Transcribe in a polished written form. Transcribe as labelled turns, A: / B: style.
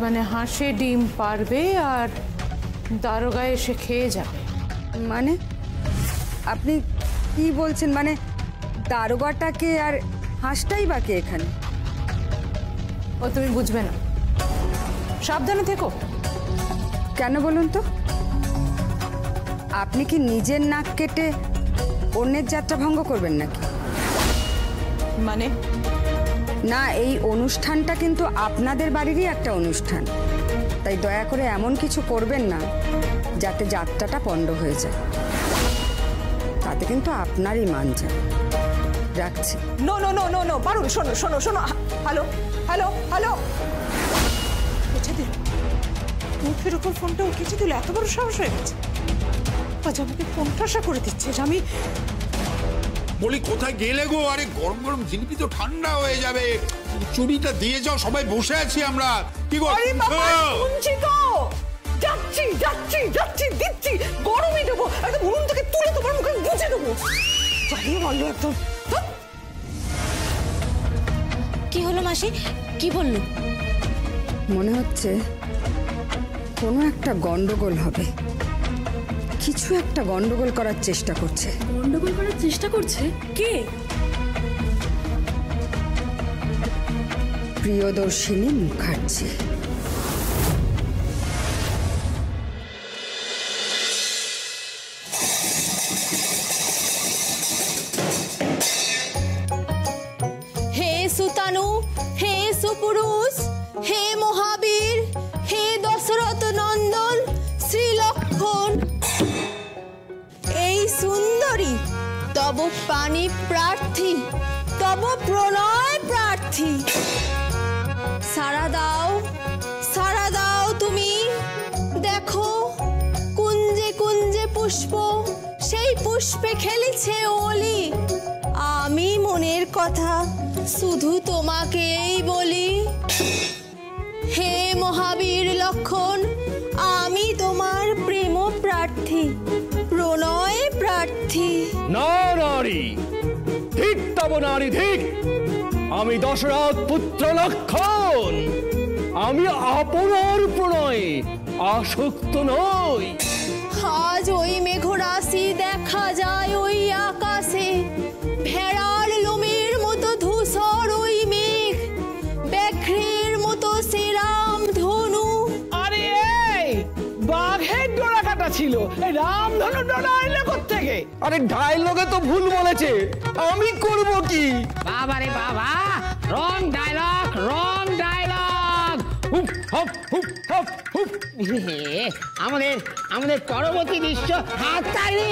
A: মানে হাঁসে ডিম পারবে আর দারোগা এসে খেয়ে যাবে।
B: মানে আপনি কি বলছেন? মানে দারোগাটাকে আর হাঁসটাই বাকি এখানে?
A: ও তুমি বুঝবে না, সাবধানে থেকো।
B: কেন বলুন তো? আপনি কি নিজের নাক কেটে অন্যের যাত্রা ভঙ্গ করবেন নাকি?
A: মানে
B: না, এই অনুষ্ঠানটা কিন্তু আপনাদের বাড়িরই একটা অনুষ্ঠান, তাই দয়া করে এমন কিছু করবেন না যাতে যাত্রাটা পণ্ড হয়ে যায়। তাতে কিন্তু আপনারই মান যায়। রাখছি।
C: No no no no no Parul, শোনো শোনো শোনো। হ্যালো হ্যালো হ্যালো, উঠে দিল মুখের উপর ফোনটা উঠেছে দিল। এত বড় সাহস হয়ে গেছে। আজ আমাকে ফোনটা আশা করে দিচ্ছে। আমি
D: বলি কোথায় গেলে গো? আরে গরম গরম জিলিপি তো ঠান্ডা হয়ে যাবে, চুরিটা দিয়ে যাও, সবাই বসে আছি আমরা। কি গো?
C: শুনছি তো, যাচ্ছি যাচ্ছি যাচ্ছি, দিচ্ছি, গরমই দেবো, একদম উনুন থেকে তুলে তোমার মুখে গুঁজে দেবো। চালিয়ে মারলো একদম।
E: কি হলো মাসি? কি বললো?
B: মনে হচ্ছে কোনো একটা গন্ডগোল হবে, কিছু একটা গন্ডগোল করার চেষ্টা করছে।
E: গন্ডগোল করার চেষ্টা করছে? কে?
B: প্রিয়দর্শিনী মুখার্জি।
E: হে সুতানু, হে সুপুরুষ, হে মহাবীর, হে দশরথ নন্দন শ্রীলক্ষণ, এই সুন্দরী তব পানি প্রার্থী, তব প্রণয় প্রার্থী। সাড়া দাও তুমি। দেখো কুঞ্জে কুঞ্জে পুষ্প, সেই পুষ্পে খেলেছে ওলি। আমি মনের কথা শুধু তোমাকেই বলি। হে মহাবীর লক্ষণ, আমি তোমার প্রেম প্রার্থী, প্রণয় প্রার্থী।
F: নারী ধিক, তব নারী ধিক। আমি দশরথ পুত্র লক্ষণ, আমি আপনার প্রণয়ে আসক্ত নই।
E: আজ ওই মেঘরাশি দেখা যায় ওই আকাশে, ভেড়ার লোমের মতো ধূসর ওই মেঘ, ব্যাঘ্রের মতো শ্রীরাম ধনু।
F: আরে এই বাঘের ডোরা কাটা ছিল, এই রামধনু ডোরা এলো কোত্থেকে? আরে ডায়লগে তো ভুল বলেছে, আমি করব কি?
G: বাবা রে বাবা, রং ডায়লগ, রং ডায়লগ।
F: হুপ হপ হুপ হপ হুপ।
G: আমাদের পরবর্তী দৃশ্য হাততালি।